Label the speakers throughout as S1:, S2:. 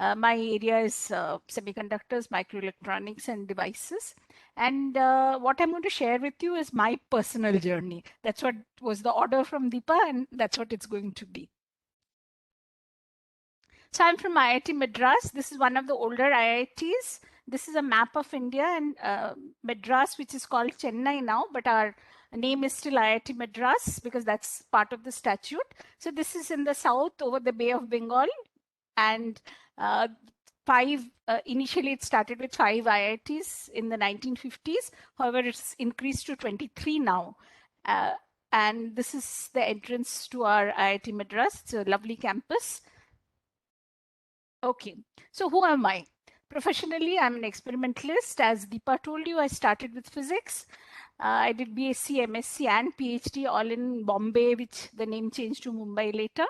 S1: My area is semiconductors, microelectronics, and devices. And what I'm going to share with you is my personal journey. That's what was the order from Deepa, and that's what it's going to be. So I'm from IIT Madras. This is one of the older IITs. This is a map of India, and Madras, which is called Chennai now, but our name is still IIT Madras because that's part of the statute. So this is in the south over the Bay of Bengal, and initially it started with 5 IITs in the 1950s. However, it's increased to 23 now. And this is the entrance to our IIT Madras. It's a lovely campus. Okay, so who am I? Professionally, I'm an experimentalist. As Deepa told you, I started with physics. I did BSc, MSc, and PhD all in Bombay, which the name changed to Mumbai later.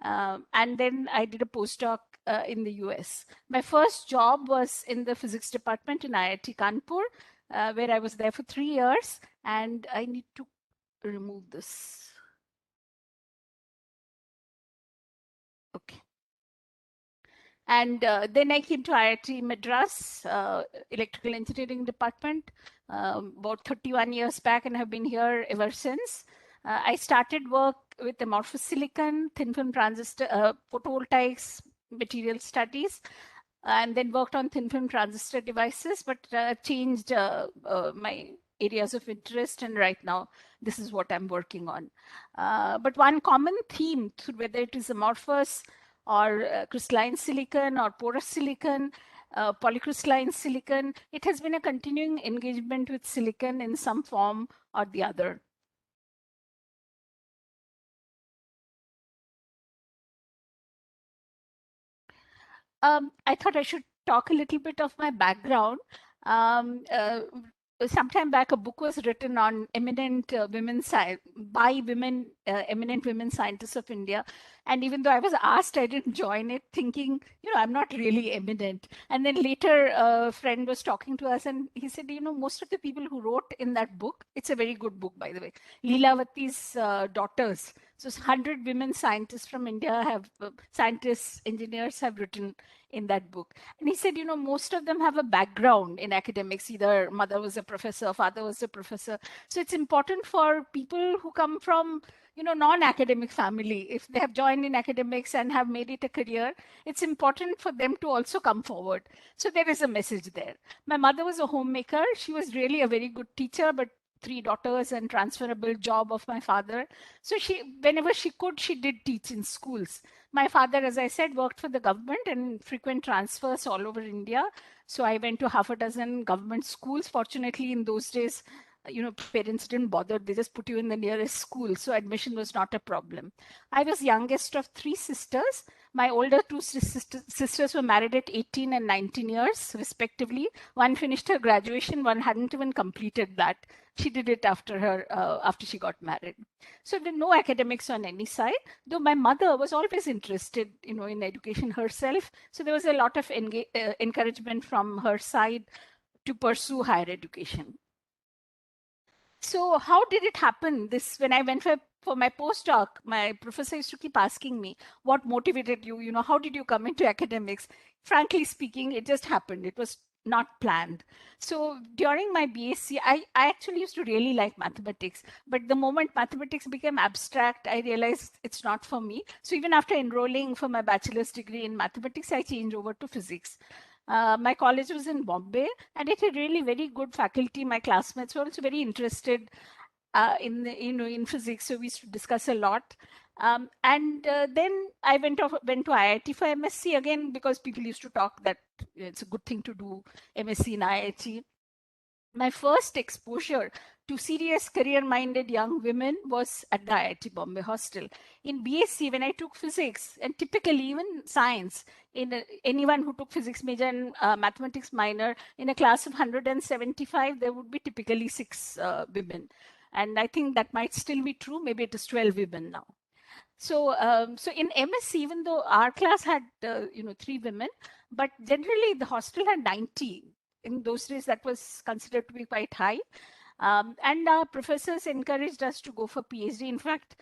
S1: And then I did a postdoc in the US. My first job was in the physics department in IIT Kanpur, where I was there for 3 years. And I need to remove this. Okay. And then I came to IIT Madras, electrical engineering department, about 31 years back, and have been here ever since. I started work with amorphous silicon, thin film transistor, photovoltaics, material studies, and then worked on thin film transistor devices, but changed my areas of interest, and right now this is what I'm working on. But one common theme, whether it is amorphous or crystalline silicon or porous silicon, polycrystalline silicon, it has been a continuing engagement with silicon in some form or the other. I thought I should talk a little bit of my background. Um, uh, Sometime back, a book was written on eminent women by women, eminent women scientists of India. And even though I was asked, I didn't join it, thinking, I'm not really eminent. And then later, a friend was talking to us, and he said, most of the people who wrote in that book, it's a very good book, by the way, Leelavati's daughters. So 100 women scientists from India have, scientists, engineers have written in that book. And he said, most of them have a background in academics. Either mother was a professor, father was a professor. So it's important for people who come from, non-academic family, if they have joined in academics and have made it a career, it's important for them to also come forward. So there is a message there. My mother was a homemaker. She was really a very good teacher, but 3 daughters and transferable job of my father. So whenever she could, she did teach in schools. My father, as I said, worked for the government and frequent transfers all over India. So I went to half a dozen government schools. Fortunately, in those days, parents didn't bother. They just put you in the nearest school. So admission was not a problem. I was youngest of 3 sisters. My older 2 sisters were married at 18 and 19 years, respectively. One finished her graduation. One hadn't even completed that. She did it after she got married. So there were no academics on any side, though my mother was always interested, in education herself. So there was a lot of encouragement from her side to pursue higher education. So how did it happen? When I went for my postdoc, my professor used to keep asking me, what motivated you? How did you come into academics? Frankly speaking, it just happened. It was not planned. So during my BSc, I actually used to really like mathematics. But the moment mathematics became abstract, I realized it's not for me. So even after enrolling for my bachelor's degree in mathematics, I changed over to physics. My college was in Bombay, and it had really very good faculty. My classmates were also very interested in physics, so we used to discuss a lot. And then I went to IIT for MSc again, because people used to talk that it's a good thing to do MSc in IIT. My first exposure to serious career-minded young women was at the IIT Bombay hostel. In BSc, when I took physics, and typically even science, anyone who took physics major and mathematics minor, in a class of 175, there would be typically 6 women. And I think that might still be true. Maybe it is 12 women now. So, so in MSc, even though our class had 3 women, but generally the hostel had 90. In those days, that was considered to be quite high. And our professors encouraged us to go for PhD. In fact,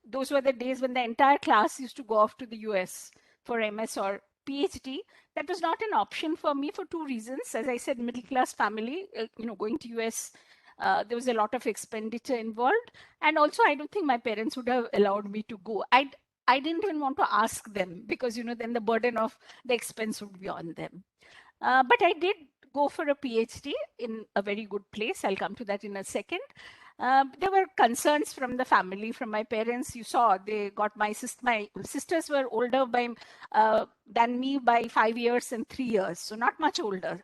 S1: those were the days when the entire class used to go off to the US for MS or PhD. That was not an option for me for two reasons. As I said, middle class family, going to US, there was a lot of expenditure involved, and also I don't think my parents would have allowed me to go. I didn't even want to ask them because then the burden of the expense would be on them. But I did go for a PhD in a very good place. I'll come to that in a second. There were concerns from the family, from my parents. You saw they got my sisters were older than me by 5 years and 3 years, so not much older.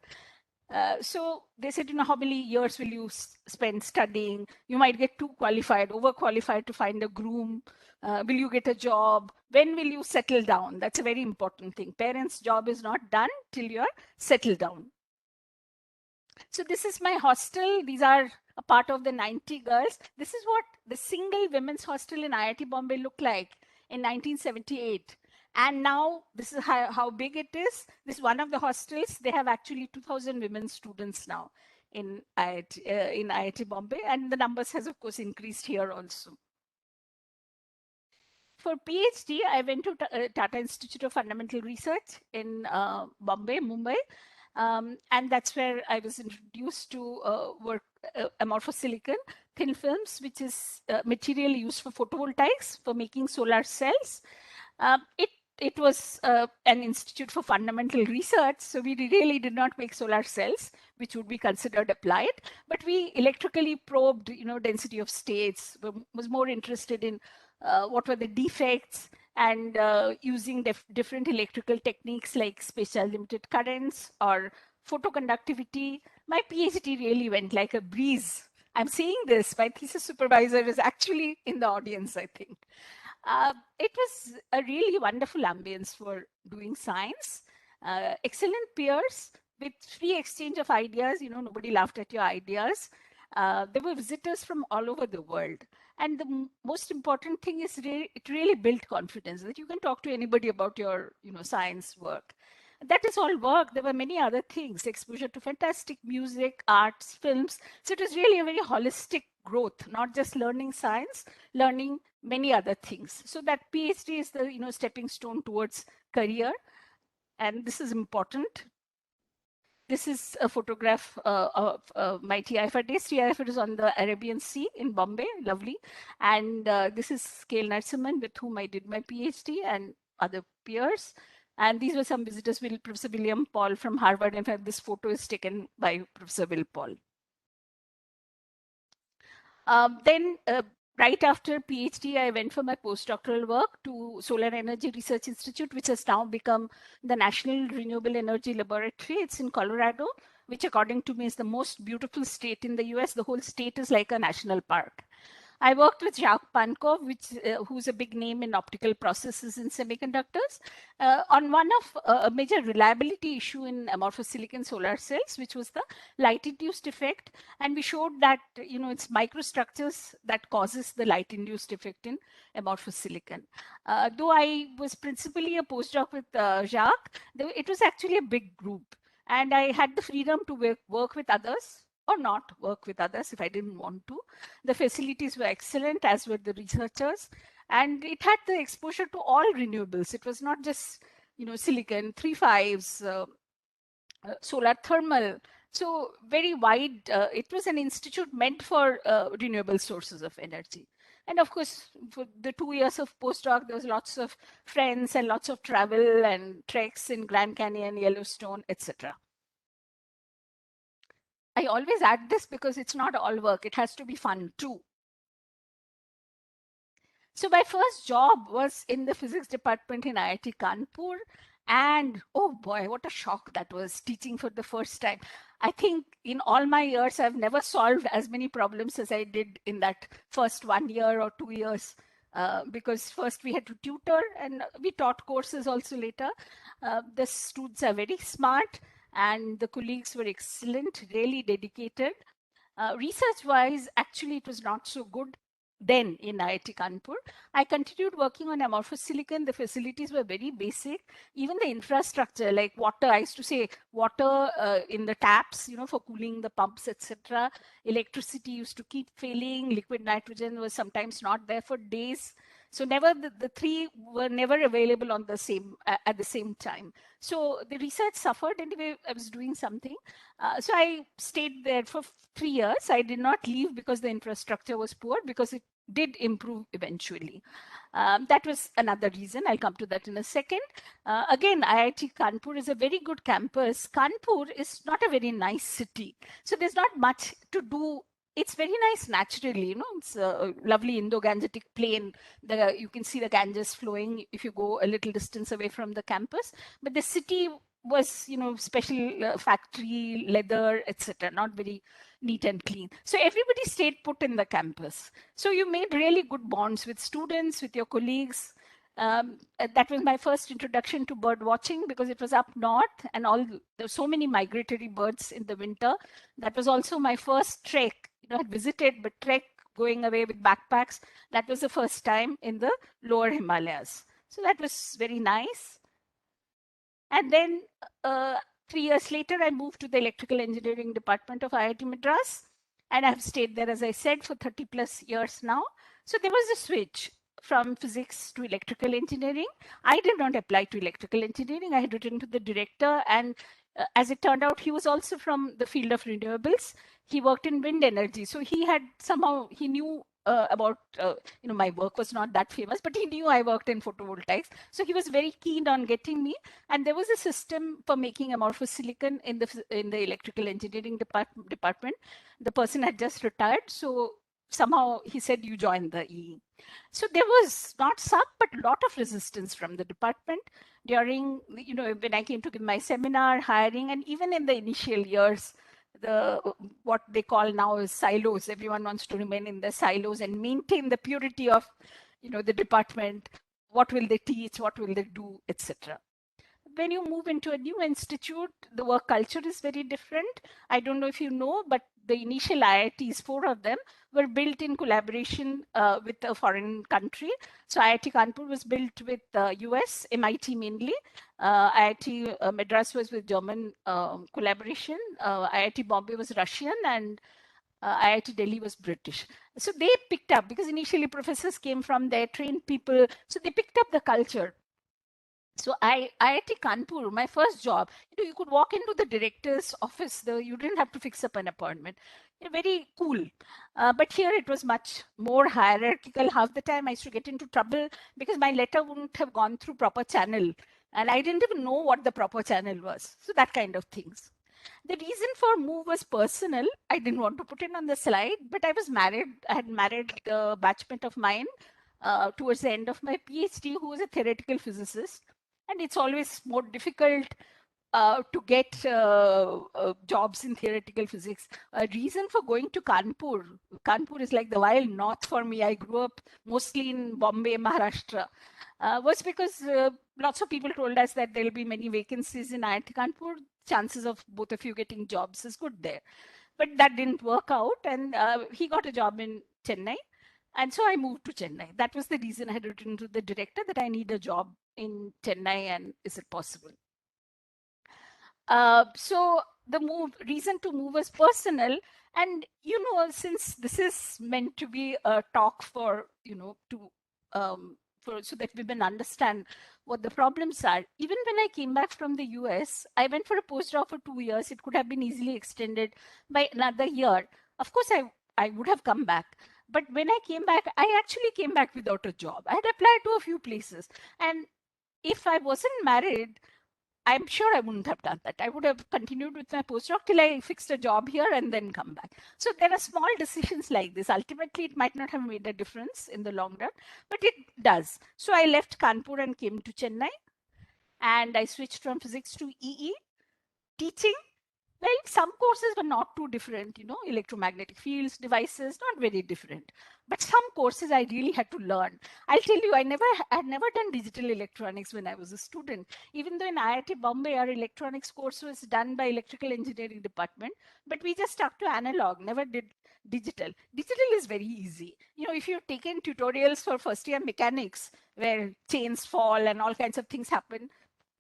S1: So they said, how many years will you spend studying? You might get too qualified, overqualified to find a groom. Will you get a job? When will you settle down? That's a very important thing. Parents' job is not done till you're settled down. So this is my hostel. These are a part of the 90 girls. This is what the single women's hostel in IIT Bombay looked like in 1978. And now this is how big it is. This is one of the hostels. They have actually 2,000 women students now in IIT Bombay. And the numbers has, of course, increased here also. For PhD, I went to Tata Institute of Fundamental Research in Mumbai. And that's where I was introduced to work amorphous silicon thin films, which is material used for photovoltaics, for making solar cells. It was an institute for fundamental research, so we really did not make solar cells, which would be considered applied, but we electrically probed, density of states, was more interested in what were the defects, and using different electrical techniques like spatial limited currents or photoconductivity. My PhD really went like a breeze. I'm saying this, my thesis supervisor is actually in the audience, I think. It was a really wonderful ambience for doing science. Excellent peers with free exchange of ideas. Nobody laughed at your ideas. There were visitors from all over the world. And the most important thing is it really built confidence that you can talk to anybody about your science work. That is all work. There were many other things, exposure to fantastic music, arts, films. So it was really a very holistic growth, not just learning science, learning many other things. So that PhD is the stepping stone towards career. And this is important. This is a photograph of my TIFR days. TIFR is on the Arabian Sea in Bombay, lovely. And this is K.L. Narasimhan, with whom I did my PhD, and other peers. And these were some visitors, Professor William Paul from Harvard. In fact, this photo is taken by Professor Will Paul. Then right after PhD, I went for my postdoctoral work to Solar Energy Research Institute, which has now become the National Renewable Energy Laboratory. It's in Colorado, which according to me is the most beautiful state in the US. The whole state is like a national park. I worked with Jacques Pankov, who's a big name in optical processes in semiconductors, on one of a major reliability issue in amorphous silicon solar cells, which was the light-induced effect. And we showed that it's microstructures that causes the light-induced effect in amorphous silicon. Though I was principally a postdoc with Jacques, it was actually a big group. And I had the freedom to work with others, or not work with others if I didn't want to. The facilities were excellent, as were the researchers, and it had the exposure to all renewables. It was not just silicon, 3-5s, solar thermal. So very wide. It was an institute meant for renewable sources of energy. And of course, for the 2 years of postdoc, there was lots of friends and lots of travel and treks in Grand Canyon, Yellowstone, etc. I always add this because it's not all work. It has to be fun too. So my first job was in the physics department in IIT Kanpur. And oh boy, what a shock that was, teaching for the first time. I think in all my years, I've never solved as many problems as I did in that first 1 year or 2 years. Because first we had to tutor, and we taught courses also later. The students are very smart, and the colleagues were excellent, really dedicated. Research-wise, actually, it was not so good then in IIT Kanpur. I continued working on amorphous silicon. The facilities were very basic. Even the infrastructure, like water, I used to say water in the taps, for cooling the pumps, etc. Electricity used to keep failing. Liquid nitrogen was sometimes not there for days. So never the three were never available on the same at the same time. So the research suffered. Anyway, I was doing something. So I stayed there for 3 years. I did not leave because the infrastructure was poor, because it did improve eventually. That was another reason. I'll come to that in a second. Again, IIT Kanpur is a very good campus. Kanpur is not a very nice city. So there's not much to do. It's very nice naturally, it's a lovely Indo-Gangetic plain. You can see the Ganges flowing if you go a little distance away from the campus. But the city was, special factory, leather, etc., not very neat and clean. So everybody stayed put in the campus. So you made really good bonds with students, with your colleagues. That was my first introduction to bird watching, because it was up north and there were so many migratory birds in the winter. That was also my first trek. I had visited, but trek, going away with backpacks, that was the first time in the lower Himalayas. So that was very nice. And then 3 years later, I moved to the electrical engineering department of IIT Madras. And I've stayed there, as I said, for 30 plus years now. So there was a switch from physics to electrical engineering. I did not apply to electrical engineering. I had written to the director, and as it turned out, he was also from the field of renewables. He worked in wind energy. So he knew about, my work was not that famous, but he knew I worked in photovoltaics. So he was very keen on getting me. And there was a system for making amorphous silicon in the electrical engineering department. The person had just retired. So somehow he said, you join the EE. So there was not some, but a lot of resistance from the department during, when I came to give my seminar, hiring, and even in the initial years, what they call now is silos. Everyone wants to remain in the silos and maintain the purity of, the department. What will they teach? What will they do, etc. When you move into a new institute, the work culture is very different. I don't know if you know, but the initial IITs, 4 of them, were built in collaboration with a foreign country. So IIT Kanpur was built with US, MIT mainly. IIT Madras was with German collaboration. IIT Bombay was Russian, and IIT Delhi was British. So they picked up, because initially professors came from there, trained people. So they picked up the culture. So IIT Kanpur, my first job, you could walk into the director's office. You didn't have to fix up an appointment. Very cool. But here it was much more hierarchical. Half the time I used to get into trouble because my letter wouldn't have gone through proper channel. And I didn't even know what the proper channel was. So that kind of things. The reason for move was personal. I didn't want to put it on the slide, but I was married. I had married a batchmate of mine towards the end of my PhD, who was a theoretical physicist. And it's always more difficult to get jobs in theoretical physics. A reason for going to Kanpur is like the wild north for me. I grew up mostly in Bombay, Maharashtra, was because lots of people told us that there'll be many vacancies in IIT Kanpur. Chances of both of you getting jobs is good there. But that didn't work out, and he got a job in Chennai. And so I moved to Chennai. That was the reason I had written to the director that I need a job in Chennai, and is it possible? So the reason to move was personal. And, since this is meant to be a talk for, so that women understand what the problems are. Even when I came back from the US, I went for a postdoc for 2 years. It could have been easily extended by another year. Of course, I would have come back. But when I came back, I actually came back without a job. I had applied to a few places. And if I wasn't married, I'm sure I wouldn't have done that. I would have continued with my postdoc till I fixed a job here and then come back. So there are small decisions like this. Ultimately, it might not have made a difference in the long run, but it does. So I left Kanpur and came to Chennai, and I switched from physics to EE, teaching. Well, some courses were not too different, electromagnetic fields, devices, not very different. But some courses I really had to learn. I'll tell you, I had never done digital electronics when I was a student. Even though in IIT Bombay, our electronics course was done by electrical engineering department, but we just stuck to analog, never did digital. Digital is very easy. If you've taken tutorials for first year mechanics, where chains fall and all kinds of things happen,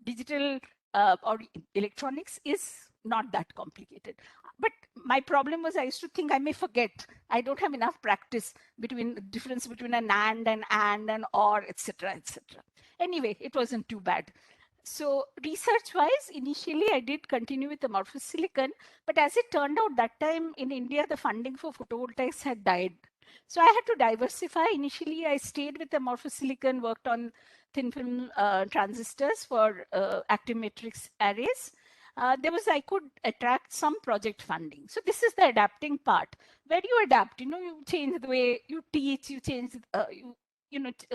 S1: digital or electronics is not that complicated. but my problem was I used to think I may forget. I don't have enough practice between the difference between an and or, etc., etc. Anyway, it wasn't too bad. So research-wise, initially I did continue with amorphous silicon, but as it turned out, that time in India, the funding for photovoltaics had died. So I had to diversify. Initially, I stayed with amorphous silicon, worked on thin film transistors for active matrix arrays. I could attract some project funding. So this is the adapting part. Where you adapt, you change the way you teach, you change,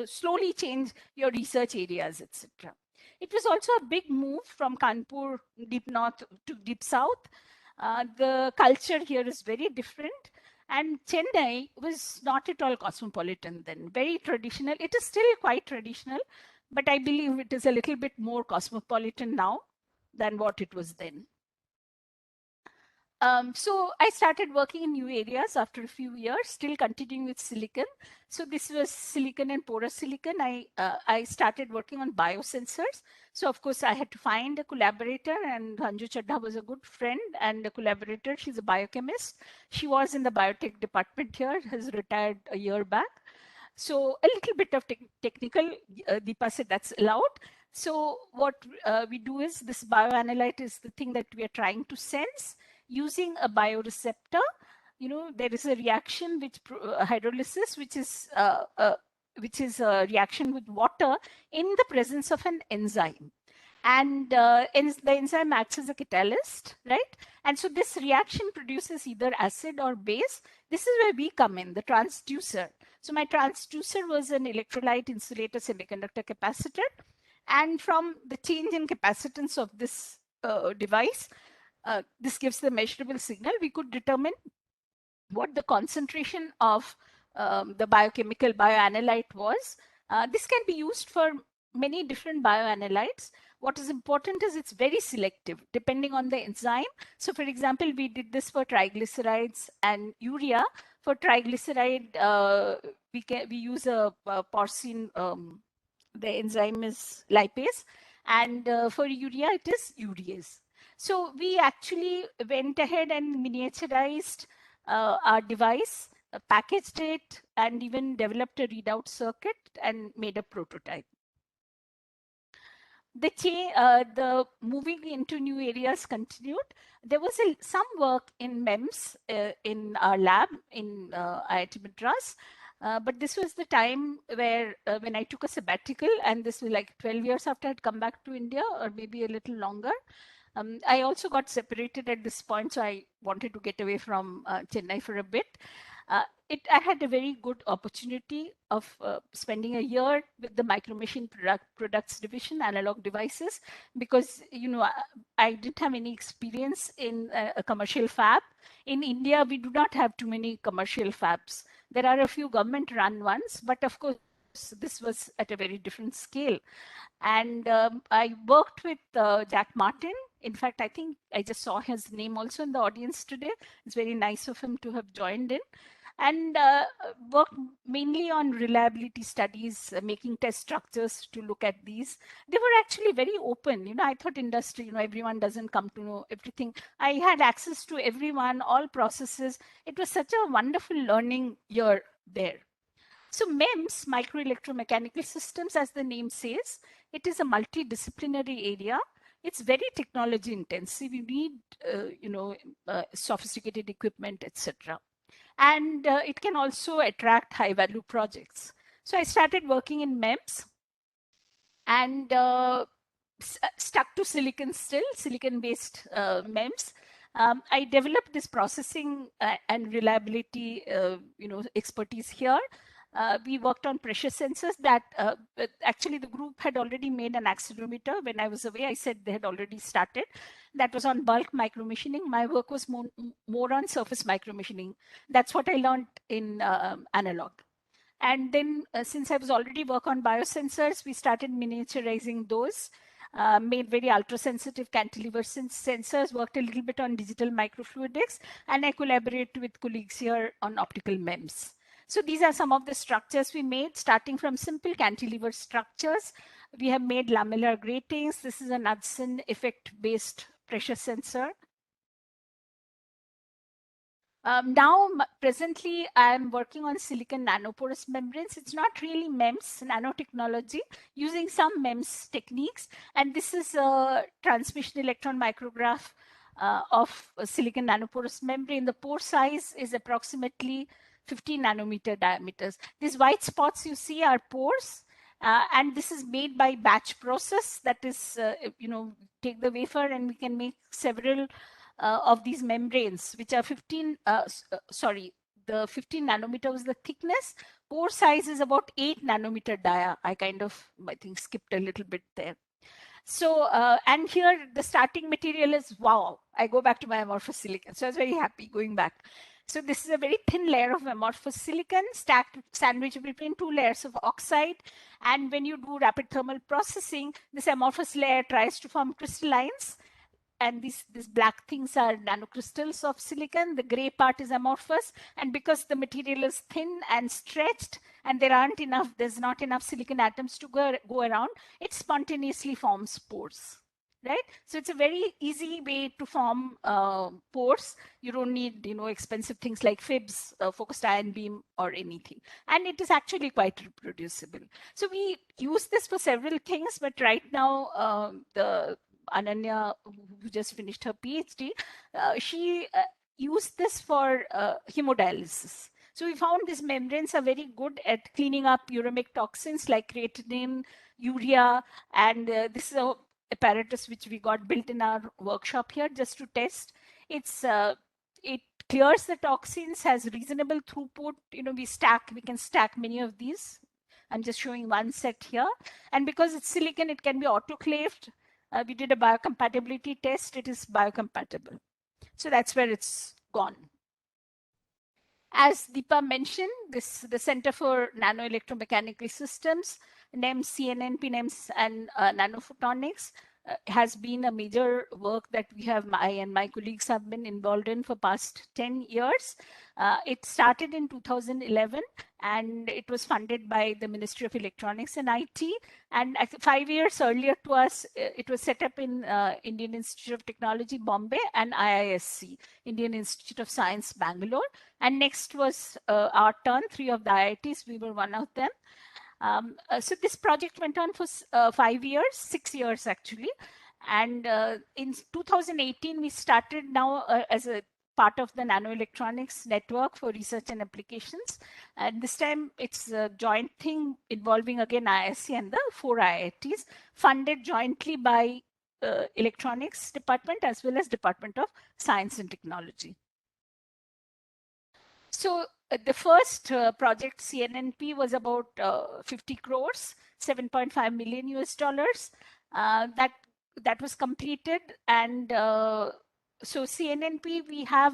S1: slowly change your research areas, etc. It was also a big move from Kanpur, deep north to deep south. The culture here is very different. And Chennai was not at all cosmopolitan then, very traditional. It is still quite traditional, but I believe it is a little bit more cosmopolitan now than what it was then. So I started working in new areas after a few years, still continuing with silicon. So this was silicon and porous silicon. I started working on biosensors. So of course I had to find a collaborator, and Hanju Chadha was a good friend and a collaborator. She's a biochemist. She was in the biotech department here, has retired a year back. So a little bit of technical, Deepa said that's allowed. So what we do is, this bioanalyte is the thing that we are trying to sense using a bioreceptor. There is a reaction which hydrolysis, which is a reaction with water in the presence of an enzyme. And the enzyme acts as a catalyst, right? And so this reaction produces either acid or base. This is where we come in, the transducer. So my transducer was an electrolyte insulator semiconductor capacitor. And from the change in capacitance of this device, this gives the measurable signal. We could determine what the concentration of the biochemical bioanalyte was. This can be used for many different bioanalytes. What is important is it's very selective depending on the enzyme. So for example, we did this for triglycerides and urea. For triglyceride, we use a porcine, the enzyme is lipase, and for urea it is urease. So we actually went ahead and miniaturized our device, packaged it, and even developed a readout circuit and made a prototype. The moving into new areas continued. There was some work in MEMS in our lab in IIT Madras. But this was the time where when I took a sabbatical, and this was like 12 years after I'd come back to India, or maybe a little longer. I also got separated at this point, so I wanted to get away from Chennai for a bit. I had a very good opportunity of spending a year with the micromachine products division, analog devices, because I didn't have any experience in a commercial fab. In India, we do not have too many commercial fabs. There are a few government-run ones, but of course, this was at a very different scale. And I worked with Jack Martin. In fact, I think I just saw his name also in the audience today. It's very nice of him to have joined in. And worked mainly on reliability studies, making test structures to look at these. They were actually very open. I thought industry, everyone doesn't come to know everything. I had access to everyone, all processes. It was such a wonderful learning year there. So MEMS, microelectromechanical systems, as the name says, it is a multidisciplinary area. It's very technology intensive. You need, sophisticated equipment, etc. And it can also attract high value projects. So I started working in MEMS and stuck to silicon still, silicon-based MEMS. I developed this processing and reliability, expertise here. We worked on pressure sensors that actually the group had already made an accelerometer. When I was away, I said they had already started. That was on bulk micromachining. My work was more on surface micromachining. That's what I learned in analog. And then since I was already work on biosensors, we started miniaturizing those. Made very ultra-sensitive cantilever sensors, worked a little bit on digital microfluidics, and I collaborate with colleagues here on optical MEMS. So these are some of the structures we made, starting from simple cantilever structures. We have made lamellar gratings. This is an Hudson effect-based pressure sensor. Now, presently, I'm working on silicon nanoporous membranes. It's not really MEMS, nanotechnology, using some MEMS techniques. And this is a transmission electron micrograph of a silicon nanoporous membrane. The pore size is approximately 15 nanometer diameters. These white spots you see are pores. And this is made by batch process. That is, take the wafer and we can make several of these membranes, which are the 15 nanometer was the thickness. Pore size is about 8 nanometer dia. I think, skipped a little bit there. So, and here the starting material is, wow, I go back to my amorphous silicon. So I was very happy going back. So this is a very thin layer of amorphous silicon stacked, sandwiched between two layers of oxide. And when you do rapid thermal processing, this amorphous layer tries to form crystallines, and these black things are nanocrystals of silicon. The gray part is amorphous, and because the material is thin and stretched and there's not enough silicon atoms to go around, it spontaneously forms pores, right? So it's a very easy way to form pores. You don't need expensive things like fibs, focused ion beam, or anything, and it is actually quite reproducible. So we use this for several things, but right now the Ananya, who just finished her PhD, she used this for hemodialysis. So we found these membranes are very good at cleaning up uremic toxins like creatinine, urea, and this is a apparatus which we got built in our workshop here just to test. It clears the toxins, has reasonable throughput. We can stack many of these. I'm just showing one set here. And because it's silicon, it can be autoclaved. We did a biocompatibility test. It is biocompatible. So that's where it's gone. As Deepa mentioned, the Center for Nanoelectromechanical Systems, NEMS, CNNP, NEMS, and Nanophotonics has been a major work that I and my colleagues have been involved in for past 10 years. It started in 2011, and it was funded by the Ministry of Electronics and IT. And 5 years earlier to us, it was set up in Indian Institute of Technology, Bombay, and IISc, Indian Institute of Science, Bangalore. And next was our turn, 3 of the IITs, we were one of them. So this project went on for 5 years, 6 years actually. And in 2018, we started now as a part of the Nanoelectronics Network for Research and Applications. And this time it's a joint thing involving again IISc and the 4 IITs, funded jointly by Electronics Department as well as Department of Science and Technology. So the first project, CNNP, was about 50 crores, 7.5 million US dollars. That was completed. And so CNNP, we have,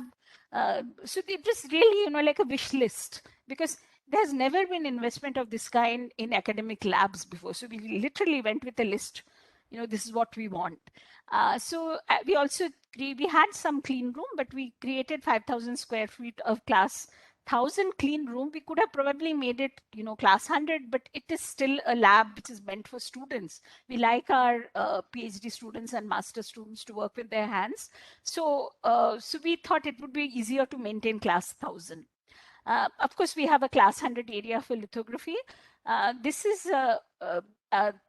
S1: so it was really, like a wish list, because there's never been investment of this kind in academic labs before. So we literally went with a list, this is what we want. So we had some clean room, but we created 5,000 square feet of class 1,000 clean room. We could have probably made it, class 100, but it is still a lab which is meant for students. We like our PhD students and master students to work with their hands. So we thought it would be easier to maintain class 1,000. Of course, we have a class 100 area for lithography. This is a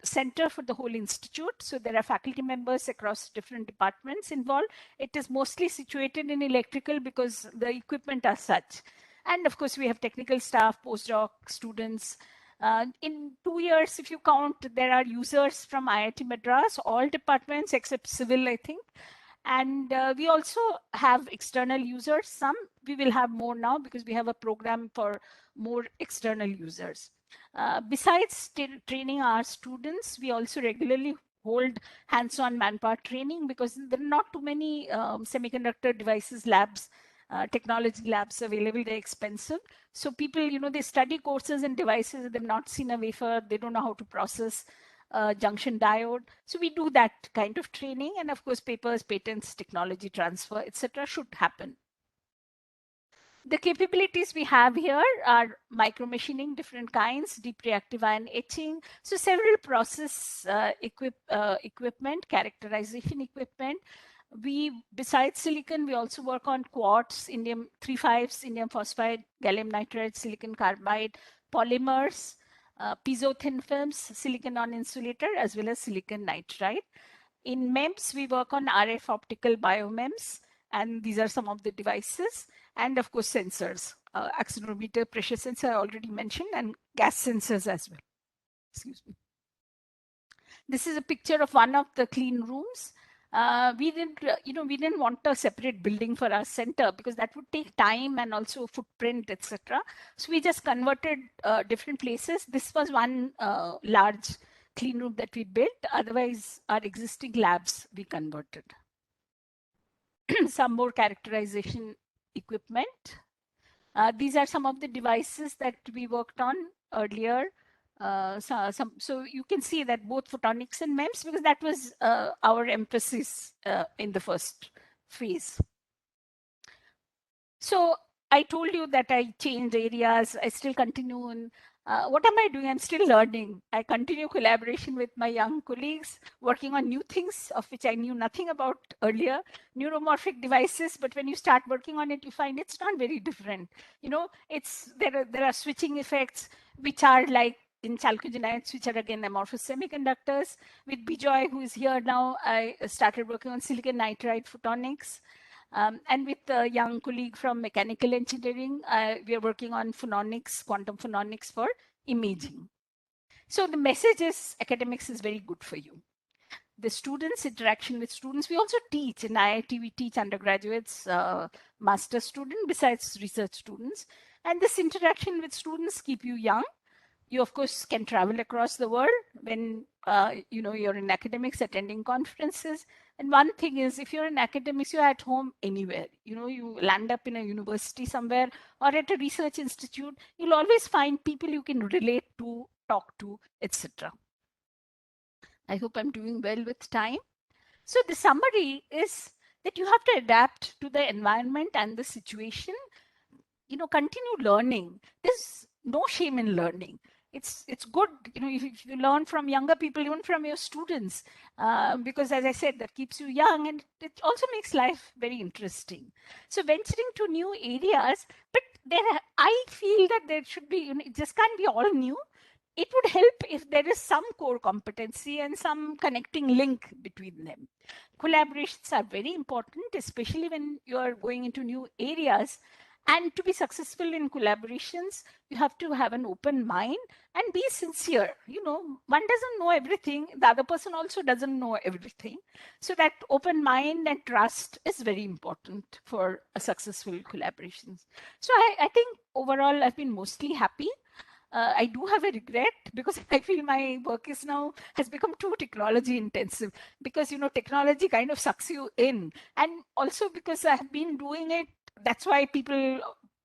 S1: center for the whole institute. So there are faculty members across different departments involved. It is mostly situated in electrical because the equipment are such. And of course, we have technical staff, postdoc, students. In 2 years, if you count, there are users from IIT Madras, all departments except civil, I think. And we also have external users. Some we will have more now because we have a program for more external users. Besides training our students, we also regularly hold hands-on manpower training because there are not too many semiconductor devices labs, technology labs available. They're expensive. So people, they study courses and devices. They've not seen a wafer. They don't know how to process junction diode. So we do that kind of training. And of course, papers, patents, technology transfer, etc. should happen. The capabilities we have here are micromachining, different kinds, deep reactive ion etching. So several process equipment, characterization equipment. Besides silicon, we also work on quartz, indium 3,5s, indium phosphide, gallium nitride, silicon carbide, polymers, piezo thin films, silicon non-insulator, as well as silicon nitride. In MEMS, we work on RF optical biomems, and these are some of the devices, and of course sensors, accelerometer, pressure sensor I already mentioned, and gas sensors as well. Excuse me. This is a picture of one of the clean rooms. We didn't want a separate building for our center because that would take time and also footprint, etc. So we just converted different places. This was one large clean room that we built. Otherwise, our existing labs we converted. Some more characterization equipment. These are some of the devices that we worked on earlier. So you can see that both photonics and MEMS, because that was our emphasis in the first phase. So I told you that I changed areas. I still continue in what am I doing? I'm still learning. I continue collaboration with my young colleagues, working on new things of which I knew nothing about earlier, neuromorphic devices. But when you start working on it, you find it's not very different. You know, there are switching effects which are like in chalcogenides, which are again amorphous semiconductors. With Bijoy, who is here now, I started working on silicon nitride photonics. And with a young colleague from mechanical engineering, we are working on phononics, quantum phononics for imaging. So the message is academics is very good for you. The students, interaction with students, we also teach. In IIT, we teach undergraduates, master student, besides research students. And this interaction with students keep you young. You, of course, can travel across the world when you're in academics, attending conferences. And one thing is, if you're in academics, you're at home anywhere. You land up in a university somewhere or at a research institute, you'll always find people you can relate to, talk to, etc. I hope I'm doing well with time. So the summary is that you have to adapt to the environment and the situation. Continue learning. There's no shame in learning. It's good, if you learn from younger people, even from your students, because as I said, that keeps you young and it also makes life very interesting. So venturing to new areas, but I feel that there should be, it just can't be all new. It would help if there is some core competency and some connecting link between them. Collaborations are very important, especially when you are going into new areas. And to be successful in collaborations, you have to have an open mind and be sincere. One doesn't know everything. The other person also doesn't know everything. So that open mind and trust is very important for a successful collaborations. So I think overall, I've been mostly happy. I do have a regret because I feel my work has become too technology intensive, because technology kind of sucks you in, and also because I have been doing it. That's why people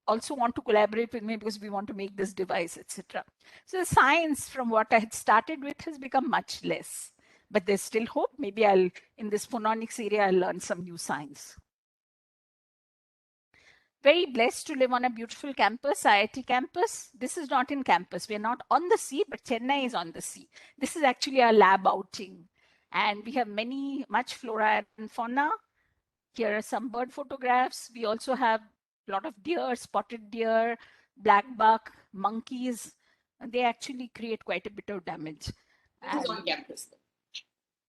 S1: also want to collaborate with me, because we want to make this device, etc. So the science from what I had started with has become much less, but there's still hope. Maybe in this phononics area, I'll learn some new science. Very blessed to live on a beautiful campus, IIT campus. This is not in campus. We're not on the sea, but Chennai is on the sea. This is actually a lab outing. And we have much flora and fauna. Here are some bird photographs. We also have a lot of deer, spotted deer, black buck, monkeys. They actually create quite a bit of damage.
S2: This is on campus.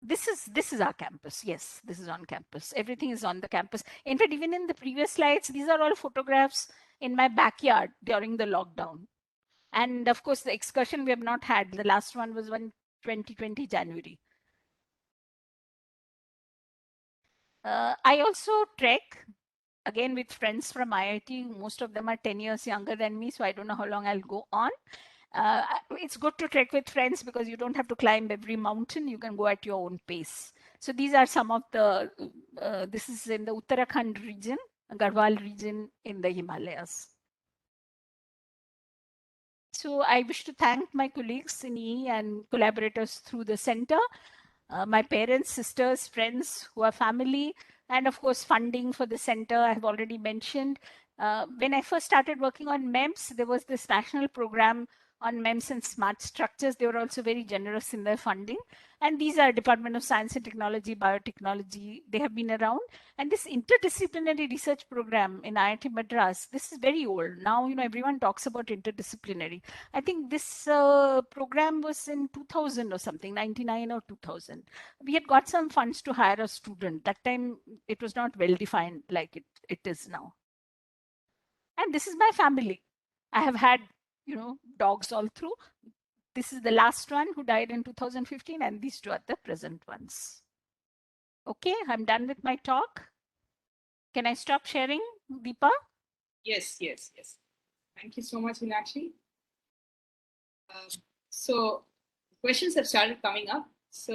S1: This is our campus. Yes, this is on campus. Everything is on the campus. In fact, even in the previous slides, these are all photographs in my backyard during the lockdown. And of course, the excursion we have not had. The last one was 2020 January. I also trek, again with friends from IIT. Most of them are 10 years younger than me, so I don't know how long I'll go on. It's good to trek with friends because you don't have to climb every mountain. You can go at your own pace. So these are some of this is in the Uttarakhand region, Garhwal region in the Himalayas. So I wish to thank my colleagues in EE and collaborators through the center, my parents, sisters, friends who are family, and of course funding for the center I have already mentioned. When I first started working on MEMS, there was this national program on MEMS and smart structures. They were also very generous in their funding. And these are Department of Science and Technology, Biotechnology. They have been around. And this interdisciplinary research program in IIT Madras, this is very old. Now, everyone talks about interdisciplinary. I think this program was in 2000 or something, 99 or 2000. We had got some funds to hire a student. That time, it was not well defined like it is now. And this is my family. I have had, dogs all through. This is the last one who died in 2015, and these two are the present ones. Okay, I'm done with my talk. Can I stop sharing, Deepa?
S2: Yes. Thank you so much, Enakshi. So questions have started coming up. So